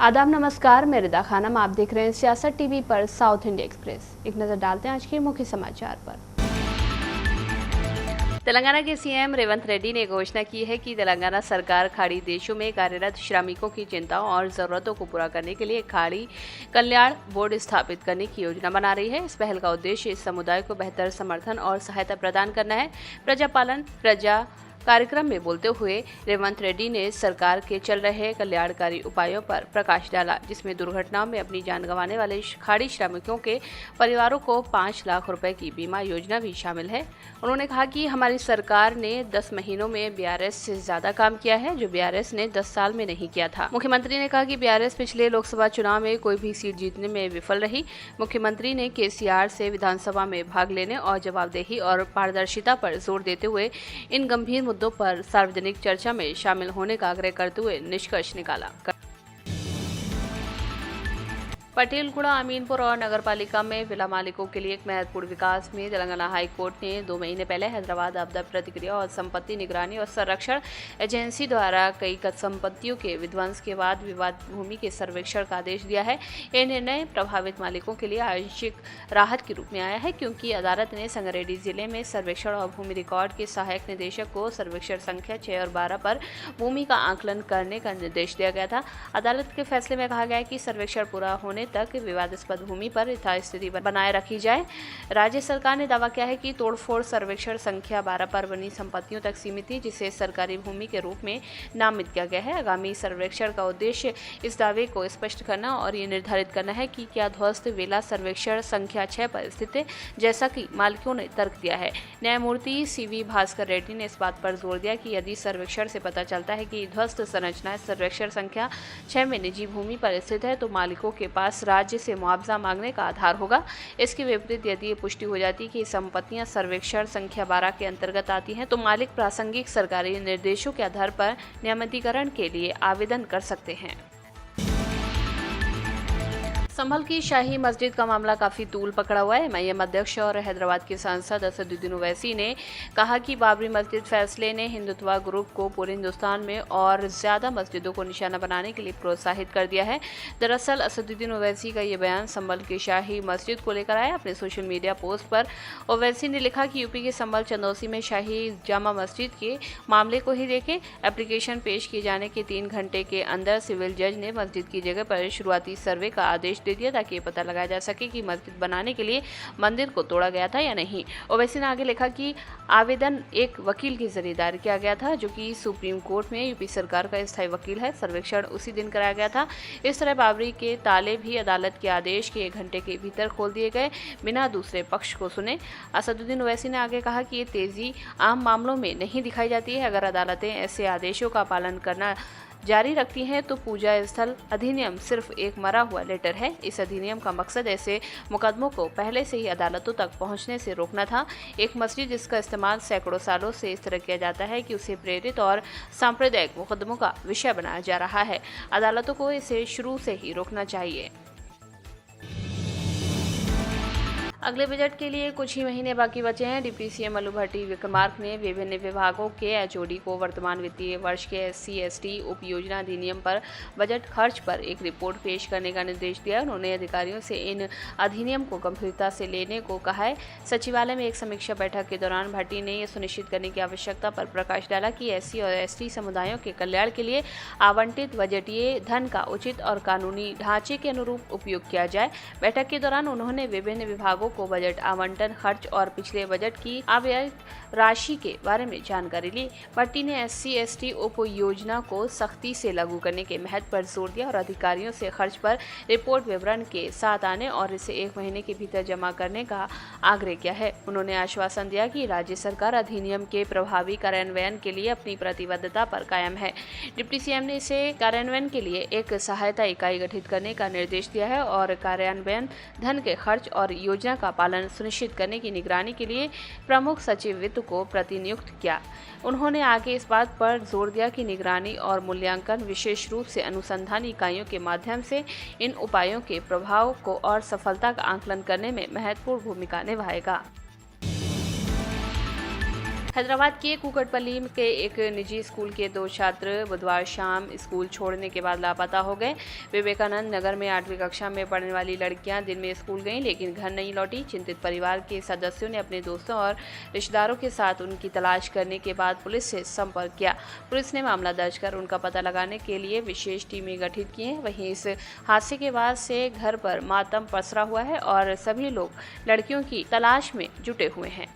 आदाब नमस्कार, मैं रिदा खानम। आप देख रहे हैं सियासत टीवी पर साउथ इंडिया एक्सप्रेस। एक नजर डालते हैं आज के मुख्य समाचार पर। तेलंगाना के सीएम रेवंत रेड्डी ने घोषणा की है कि तेलंगाना सरकार खाड़ी देशों में कार्यरत श्रमिकों की चिंताओं और जरूरतों को पूरा करने के लिए खाड़ी कल्याण बोर्ड स्थापित करने की योजना बना रही है। इस पहल का उद्देश्य इस समुदाय को बेहतर समर्थन और सहायता प्रदान करना है। प्रजा कार्यक्रम में बोलते हुए रेवंत रेड्डी ने सरकार के चल रहे कल्याणकारी उपायों पर प्रकाश डाला, जिसमें दुर्घटनाओं में अपनी जान गंवाने वाले खाड़ी श्रमिकों के परिवारों को 5 लाख रुपए की बीमा योजना भी शामिल है। उन्होंने कहा कि हमारी सरकार ने 10 महीनों में बीआरएस से ज्यादा काम किया है, जो बीआरएस ने 10 साल में नहीं किया था। मुख्यमंत्री ने कहा कि बीआरएस पिछले लोकसभा चुनाव में कोई भी सीट जीतने में विफल रही। मुख्यमंत्री ने केसीआर से विधानसभा में भाग लेने और जवाबदेही और पारदर्शिता पर जोर देते हुए इन गंभीर मुद्दों पर सार्वजनिक चर्चा में शामिल होने का आग्रह करते हुए निष्कर्ष निकाला। पटेलगुड़ा, अमीनपुर और नगरपालिका में विला मालिकों के लिए एक महत्वपूर्ण विकास में तेलंगाना हाई कोर्ट ने 2 महीने पहले हैदराबाद आपदा प्रतिक्रिया और संपत्ति निगरानी और संरक्षण एजेंसी द्वारा कई संपत्तियों के विध्वंस के बाद विवाद भूमि के सर्वेक्षण का आदेश दिया है। यह निर्णय प्रभावित मालिकों के लिए आंशिक राहत के रूप में आया है, क्योंकि अदालत ने संगारेड्डी जिले में सर्वेक्षण और भूमि रिकॉर्ड के सहायक निदेशक को सर्वेक्षण संख्या 6 और 12 पर भूमि का आकलन करने का निर्देश दिया गया था। अदालत के फैसले में कहा गया है कि सर्वेक्षण पूरा होने तक विवादास्पद भूमि पर यथास्थिति बनाए रखी जाए। राज्य सरकार ने दावा किया है कि तोड़फोड़ सर्वेक्षण संख्या 12 पर बनी संपत्तियों तक सीमित थी, जिसे सरकारी भूमि के रूप में नामित किया गया है। आगामी सर्वेक्षण का उद्देश्य इस दावे को स्पष्ट करना और ये निर्धारित करना है कि क्या ध्वस्त विला सर्वेक्षण संख्या 6 पर स्थित है, जैसा कि मालिकों ने तर्क दिया है। न्यायमूर्ति सीवी भास्कर रेड्डी ने इस बात पर जोर दिया कि यदि सर्वेक्षण से पता चलता है कि ध्वस्त संरचना सर्वेक्षण संख्या 6 में निजी भूमि पर स्थित है, तो मालिकों के पास राज्य से मुआवजा मांगने का आधार होगा। इसके विपरीत यदि ये पुष्टि हो जाती कि संपत्तियां सर्वेक्षण संख्या 12 के अंतर्गत आती हैं, तो मालिक प्रासंगिक सरकारी निर्देशों के आधार पर नियमितीकरण के लिए आवेदन कर सकते हैं। संभल की शाही मस्जिद का मामला काफी तूल पकड़ा हुआ है। एमआईएम अध्यक्ष और हैदराबाद के सांसद असदुद्दीन ओवैसी ने कहा कि बाबरी मस्जिद फैसले ने हिंदुत्व ग्रुप को पूरे हिंदुस्तान में और ज्यादा मस्जिदों को निशाना बनाने के लिए प्रोत्साहित कर दिया है। दरअसल असदुद्दीन ओवैसी का ये बयान संभल की शाही मस्जिद को लेकर आया। अपने सोशल मीडिया पोस्ट पर ओवैसी ने लिखा कि यूपी के संभल चंदौसी में शाही जामा मस्जिद के मामले को ही देखें। एप्लीकेशन पेश किए जाने के 3 घंटे के अंदर सिविल जज ने मस्जिद की जगह पर शुरुआती सर्वे का आदेश दे दिया, ताकि ये पता लगाया जा सके कि मस्जिद बनाने के लिए मंदिर को तोड़ा गया था या नहीं। ओवैसी ने आगे लिखा कि आवेदन एक वकील के जरिए दायर किया गया था, जो कि सुप्रीम कोर्ट में यूपी सरकार का स्थायी वकील है। सर्वेक्षण उसी दिन कराया गया था। इस तरह बाबरी के ताले भी अदालत के आदेश के 1 घंटे के भीतर खोल दिए गए, बिना दूसरे पक्ष को सुने। असदुद्दीन ओवैसी ने आगे कहा कि ये तेजी आम मामलों में नहीं दिखाई जाती है। अगर अदालतें ऐसे आदेशों का पालन करना जारी रखती हैं, तो पूजा स्थल अधिनियम सिर्फ एक मरा हुआ लेटर है। इस अधिनियम का मकसद ऐसे मुकदमों को पहले से ही अदालतों तक पहुंचने से रोकना था। एक मस्जिद जिसका इस्तेमाल सैकड़ों सालों से इस तरह किया जाता है कि उसे प्रेरित और सांप्रदायिक मुकदमों का विषय बनाया जा रहा है। अदालतों को इसे शुरू से ही रोकना चाहिए। अगले बजट के लिए कुछ ही महीने बाकी बचे हैं। डिप्टी सीएम मल्लू भट्टी विक्रमार्क ने विभिन्न विभागों के एचओडी को वर्तमान वित्तीय वर्ष के SC/ST उप योजना अधिनियम पर बजट खर्च पर एक रिपोर्ट पेश करने का निर्देश दिया। उन्होंने अधिकारियों से इन अधिनियम को गंभीरता से लेने को कहा है। सचिवालय में एक समीक्षा बैठक के दौरान भट्टी ने यह सुनिश्चित करने की आवश्यकता पर प्रकाश डाला कि SC और ST समुदायों के कल्याण के लिए आवंटित बजटीय धन का उचित और कानूनी ढांचे के अनुरूप उपयोग किया जाए। बैठक के दौरान उन्होंने विभिन्न विभागों को बजट आवंटन खर्च और पिछले बजट की आव्यय राशि के बारे में जानकारी ली। भट्टी ने SC/ST उप योजना को सख्ती से लागू करने के महत्व पर जोर दिया और अधिकारियों से खर्च पर रिपोर्ट विवरण के साथ आने और इसे 1 महीने के भीतर जमा करने का आग्रह किया है। उन्होंने आश्वासन दिया कि राज्य सरकार अधिनियम के प्रभावी कार्यान्वयन के लिए अपनी प्रतिबद्धता पर कायम है। डिप्टी सीएम ने इसे कार्यान्वयन के लिए एक सहायता इकाई गठित करने का निर्देश दिया है और कार्यान्वयन धन के खर्च और योजना का पालन सुनिश्चित करने की निगरानी के लिए प्रमुख सचिव वित्त को प्रतिनियुक्त किया। उन्होंने आगे इस बात पर जोर दिया कि निगरानी और मूल्यांकन विशेष रूप से अनुसंधान इकाइयों के माध्यम से इन उपायों के प्रभाव को और सफलता का आकलन करने में महत्वपूर्ण भूमिका निभाएगा। हैदराबाद के कुकटपल्ली के एक निजी स्कूल के 2 छात्र बुधवार शाम स्कूल छोड़ने के बाद लापता हो गए। विवेकानंद नगर में 8वीं कक्षा में पढ़ने वाली लड़कियां दिन में स्कूल गईं लेकिन घर नहीं लौटी। चिंतित परिवार के सदस्यों ने अपने दोस्तों और रिश्तेदारों के साथ उनकी तलाश करने के बाद पुलिस से संपर्क किया। पुलिस ने मामला दर्ज कर उनका पता लगाने के लिए विशेष टीमें गठित की हैं। वहीं इस हादसे के बाद से घर पर मातम पसरा हुआ है और सभी लोग लड़कियों की तलाश में जुटे हुए हैं।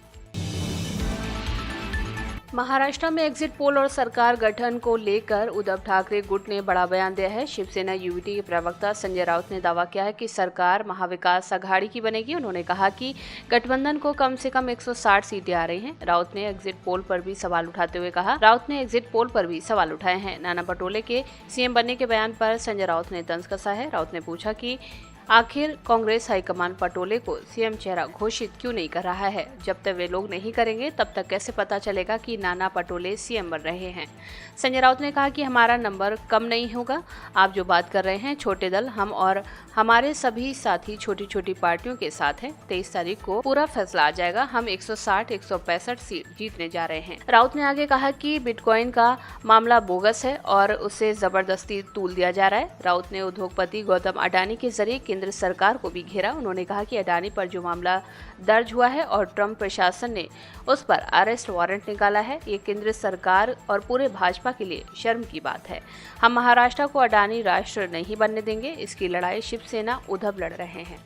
महाराष्ट्र में एग्जिट पोल और सरकार गठन को लेकर उद्धव ठाकरे गुट ने बड़ा बयान दिया है। शिवसेना यूवीटी के प्रवक्ता संजय राउत ने दावा किया है कि सरकार महाविकास अघाड़ी की बनेगी। उन्होंने कहा कि गठबंधन को कम से कम 160 सीटें आ रही हैं। राउत ने एग्जिट पोल पर भी सवाल उठाए हैं। नाना पटोले के सीएम बनने के बयान पर संजय राउत ने तंज कसा है। राउत ने पूछा कि आखिर कांग्रेस हाईकमान पटोले को सीएम चेहरा घोषित क्यों नहीं कर रहा है? जब तक वे लोग नहीं करेंगे तब तक कैसे पता चलेगा कि नाना पटोले सीएम बन रहे हैं? संजय राउत ने कहा कि हमारा नंबर कम नहीं होगा। आप जो बात कर रहे हैं छोटे दल, हम और हमारे सभी साथी छोटी छोटी पार्टियों के साथ हैं। 23 तारीख को पूरा फैसला आ जाएगा। हम 160-165 सीट जीतने जा रहे हैं। राउत ने आगे कहा कि बिटकॉइन का मामला बोगस है और उसे जबरदस्ती तूल दिया जा रहा है। राउत ने उद्योगपति गौतम अडानी के जरिए केंद्र सरकार को भी घेरा। उन्होंने कहा कि अडानी पर जो मामला दर्ज हुआ है और ट्रंप प्रशासन ने उस पर अरेस्ट वारंट निकाला है, ये केंद्र सरकार और पूरे भाजपा के लिए शर्म की बात है। हम महाराष्ट्र को अडानी राष्ट्र नहीं बनने देंगे। इसकी लड़ाई शिवसेना उद्धव लड़ रहे हैं।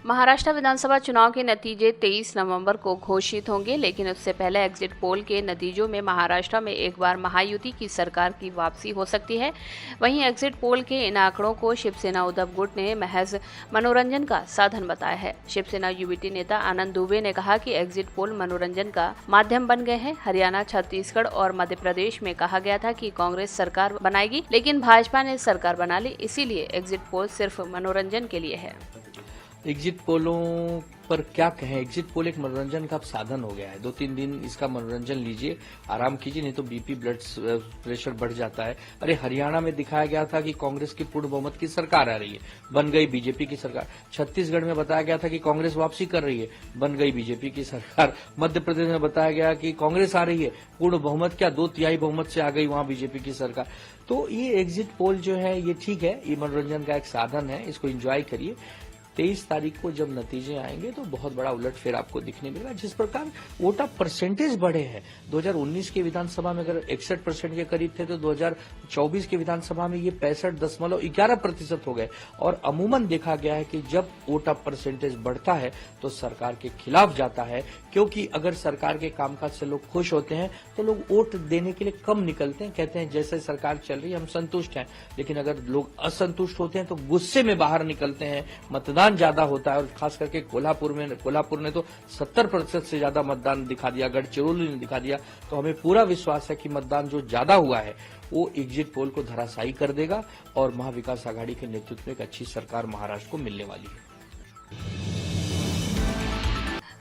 महाराष्ट्र विधानसभा चुनाव के नतीजे 23 नवंबर को घोषित होंगे, लेकिन उससे पहले एग्जिट पोल के नतीजों में महाराष्ट्र में एक बार महायुति की सरकार की वापसी हो सकती है। वहीं एग्जिट पोल के इन आंकड़ों को शिवसेना उद्धव गुट ने महज मनोरंजन का साधन बताया है। शिवसेना यूवीटी नेता आनंद दुबे ने कहा कि एग्जिट पोल मनोरंजन का माध्यम बन गए हैं। हरियाणा, छत्तीसगढ़ और मध्य प्रदेश में कहा गया था कि कांग्रेस सरकार बनाएगी, लेकिन भाजपा ने सरकार बना ली। इसीलिए एग्जिट पोल सिर्फ मनोरंजन के लिए है। एग्जिट पोलों पर क्या कहें, एग्जिट पोल एक मनोरंजन का साधन हो गया है। 2-3 दिन इसका मनोरंजन लीजिए, आराम कीजिए, नहीं तो बीपी ब्लड प्रेशर बढ़ जाता है। अरे हरियाणा में दिखाया गया था कि कांग्रेस की पूर्ण बहुमत की सरकार आ रही है, बन गई बीजेपी की सरकार। छत्तीसगढ़ में बताया गया था कि कांग्रेस वापसी कर रही है, बन गई बीजेपी की सरकार। मध्य प्रदेश में बताया गया कि कांग्रेस आ रही है, पूर्ण बहुमत क्या 2/3 बहुमत से आ गई वहां बीजेपी की सरकार। तो ये एग्जिट पोल जो है ये ठीक है, ये मनोरंजन का एक साधन है, इसको एंजॉय करिए। 23 तारीख को जब नतीजे आएंगे तो बहुत बड़ा उलटफेर आपको दिखने मिलेगा। जिस प्रकार वोट ऑफ परसेंटेज बढ़े हैं, 2019 के विधानसभा में अगर 61% के करीब थे तो 2024 के विधानसभा में ये 65.11% हो गए। और अमूमन देखा गया है कि जब वोट ऑफ परसेंटेज बढ़ता है तो सरकार के खिलाफ जाता है, क्योंकि अगर सरकार के कामकाज से लोग खुश होते हैं तो लोग वोट देने के लिए कम निकलते हैं, कहते हैं जैसे सरकार चल रही है हम संतुष्ट हैं। लेकिन अगर लोग असंतुष्ट होते हैं तो गुस्से में बाहर निकलते हैं, मतदान ज्यादा होता है। और खास करके कोल्हापुर ने तो 70% से ज्यादा मतदान दिखा दिया, गढ़चिरौली ने दिखा दिया। तो हमें पूरा विश्वास है कि मतदान जो ज्यादा हुआ है वो एग्जिट पोल को धराशायी कर देगा और महाविकास आघाड़ी के नेतृत्व में एक अच्छी सरकार महाराष्ट्र को मिलने वाली है।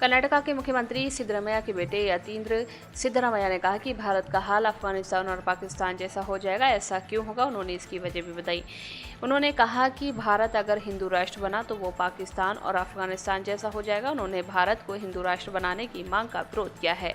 कर्नाटका के मुख्यमंत्री सिद्धरामैया के बेटे यतींद्र सिद्धरामैया ने कहा कि भारत का हाल अफगानिस्तान और पाकिस्तान जैसा हो जाएगा। ऐसा क्यों होगा? उन्होंने इसकी वजह भी बताई। उन्होंने कहा कि भारत अगर हिंदू राष्ट्र बना तो वो पाकिस्तान और अफगानिस्तान जैसा हो जाएगा। उन्होंने भारत को हिंदू राष्ट्र बनाने की मांग का विरोध किया है।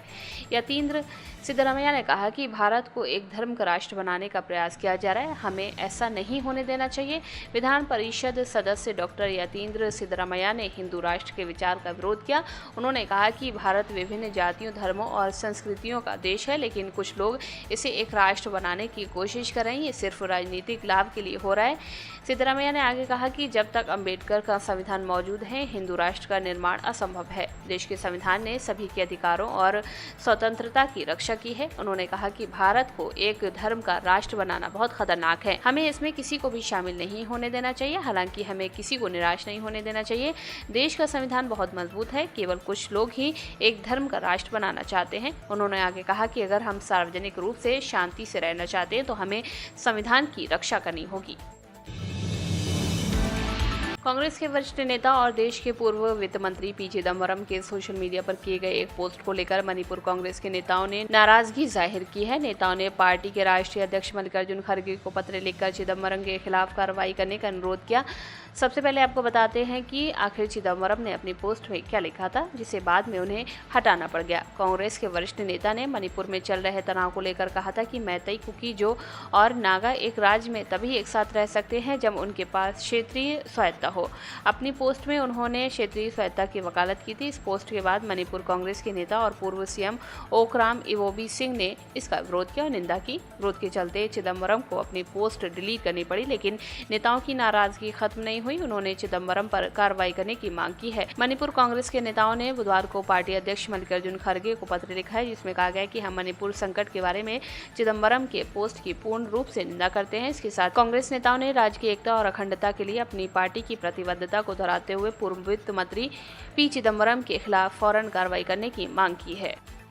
यतींद्र सिद्धरामैया ने कहा कि भारत को एक धर्म का राष्ट्र बनाने का प्रयास किया जा रहा है, हमें ऐसा नहीं होने देना चाहिए। विधान परिषद सदस्य डॉक्टर यतींद्र सिद्धरामैया ने हिंदू राष्ट्र के विचार का विरोध किया। उन्होंने कहा कि भारत विभिन्न जातियों, धर्मों और संस्कृतियों का देश है, लेकिन कुछ लोग इसे एक राष्ट्र बनाने की कोशिश कर रहे हैं। ये सिर्फ राजनीतिक लाभ के लिए हो रहा है। सिद्धरामैया ने आगे कहा कि जब तक अंबेडकर का संविधान मौजूद है, हिंदू राष्ट्र का निर्माण असंभव है। देश के संविधान ने सभी के अधिकारों और स्वतंत्रता की रक्षा की है। उन्होंने कहा कि भारत को एक धर्म का राष्ट्र बनाना बहुत खतरनाक है, हमें इसमें किसी को भी शामिल नहीं होने देना चाहिए। हालांकि हमें किसी को निराश नहीं होने देना चाहिए। देश का संविधान बहुत मजबूत है, केवल कुछ लोग ही एक धर्म का राष्ट्र बनाना चाहते हैं। उन्होंने आगे कहा कि अगर हम सार्वजनिक रूप से शांति से रहना चाहते हैं तो हमें संविधान की रक्षा करनी होगी। कांग्रेस के वरिष्ठ नेता और देश के पूर्व वित्त मंत्री पी चिदम्बरम के सोशल मीडिया पर किए गए एक पोस्ट को लेकर मणिपुर कांग्रेस के नेताओं ने नाराजगी जाहिर की है। नेताओं ने पार्टी के राष्ट्रीय अध्यक्ष मल्लिकार्जुन खड़गे को पत्र लिखकर चिदम्बरम के खिलाफ कार्रवाई करने का अनुरोध किया। सबसे पहले आपको बताते हैं कि आखिर चिदम्बरम ने अपनी पोस्ट में क्या लिखा था, जिसे बाद में उन्हें हटाना पड़ गया। कांग्रेस के वरिष्ठ नेता ने मणिपुर में चल रहे तनाव को लेकर कहा था कि मैतेई, कुकी-जो और नागा एक राज्य में तभी एक साथ रह सकते हैं जब उनके पास क्षेत्रीय स्वायत्तता हो। अपनी पोस्ट में उन्होंने क्षेत्रीय स्वायत्तता की वकालत की थी। इस पोस्ट के बाद मणिपुर कांग्रेस के नेता और पूर्व सीएम ओकराम इवोबी सिंह ने इसका विरोध किया और निंदा की। विरोध के चलते चिदम्बरम को अपनी पोस्ट डिलीट करनी पड़ी, लेकिन नेताओं की नाराजगी खत्म नहीं हुई। उन्होंने चिदम्बरम पर कार्रवाई करने की मांग की है। मणिपुर कांग्रेस के नेताओं ने बुधवार को पार्टी अध्यक्ष मल्लिकार्जुन खड़गे को पत्र लिखा है, जिसमें कहा गया है कि हम मणिपुर संकट के बारे में चिदम्बरम के पोस्ट की पूर्ण रूप से निंदा करते हैं। इसके साथ कांग्रेस नेताओं ने राज्य की एकता और अखंडता के लिए अपनी पार्टी की प्रतिबद्धता को दोहराते हुए पूर्व वित्त मंत्री पी चिदम्बरम के खिलाफ फौरन कार्रवाई करने की मांग की है।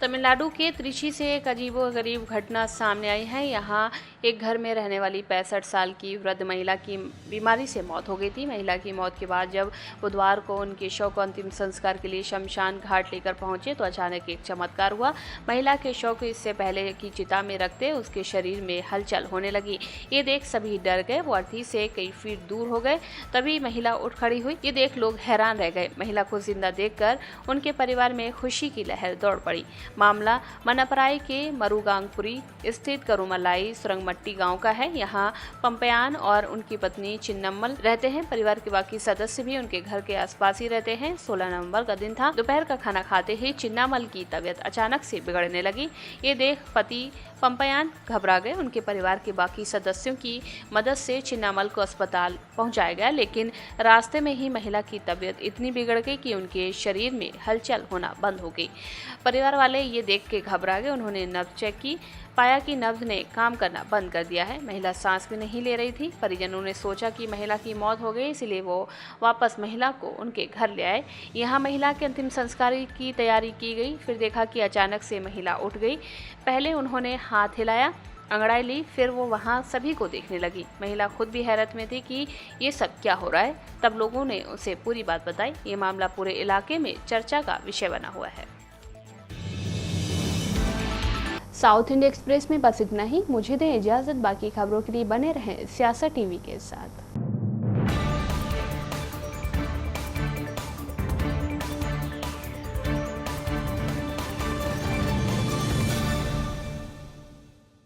तमिलनाडु के त्रिची से एक अजीबोगरीब घटना सामने आई है। यहाँ एक घर में रहने वाली 65 साल की वृद्ध महिला की बीमारी से मौत हो गई थी। महिला की मौत के बाद जब बुधवार को उनके शव को अंतिम संस्कार के लिए शमशान घाट लेकर पहुंचे तो अचानक एक चमत्कार हुआ। महिला के शव को इससे पहले की चिता में रखते उसके शरीर में हलचल होने लगी। ये देख सभी डर गए। वो अर्थी से कई फीट दूर हो गए। तभी महिला उठ खड़ी हुई। ये देख लोग हैरान रह गए। महिला को जिंदा देखकर उनके परिवार में खुशी की लहर दौड़ पड़ी। मामला मनपराई के मरुगांगपुरी स्थित करुमलाई सुरंगमट्टी गांव का है। यहाँ पंपयान और उनकी पत्नी चिन्नम्मल रहते हैं। परिवार के बाकी सदस्य भी उनके घर के आसपास ही रहते हैं। 16 नवंबर का दिन था। दोपहर का खाना खाते ही चिन्नामल की तबीयत अचानक से बिगड़ने लगी। ये देख पति पंपयान घबरा गए। उनके परिवार के बाकी सदस्यों की मदद से चिन्नामल को अस्पताल पहुंचाया गया, लेकिन रास्ते में ही महिला की तबीयत इतनी बिगड़ गई कि उनके शरीर में हलचल होना बंद हो गई। परिवार वाले ये देख के घबरा गए। उन्होंने नब्ज चेक की, पाया कि नब्ज ने काम करना बंद कर दिया है। महिला सांस भी नहीं ले रही थी। परिजनों ने सोचा कि महिला की मौत हो गई, इसलिए वो वापस महिला को उनके घर ले आए। यहाँ महिला के अंतिम संस्कार की तैयारी की गई। फिर देखा कि अचानक से महिला उठ गई। पहले उन्होंने हाथ हिलाया, अंगड़ाई ली, फिर वो वहाँ सभी को देखने लगी। महिला खुद भी हैरत में थी कि ये सब क्या हो रहा है। तब लोगों ने उसे पूरी बात बताई। ये मामला पूरे इलाके में चर्चा का विषय बना हुआ है। साउथ इंडिया एक्सप्रेस में बस इतना ही। मुझे दें इजाजत। बाकी खबरों के लिए बने रहें सियासत टीवी के साथ।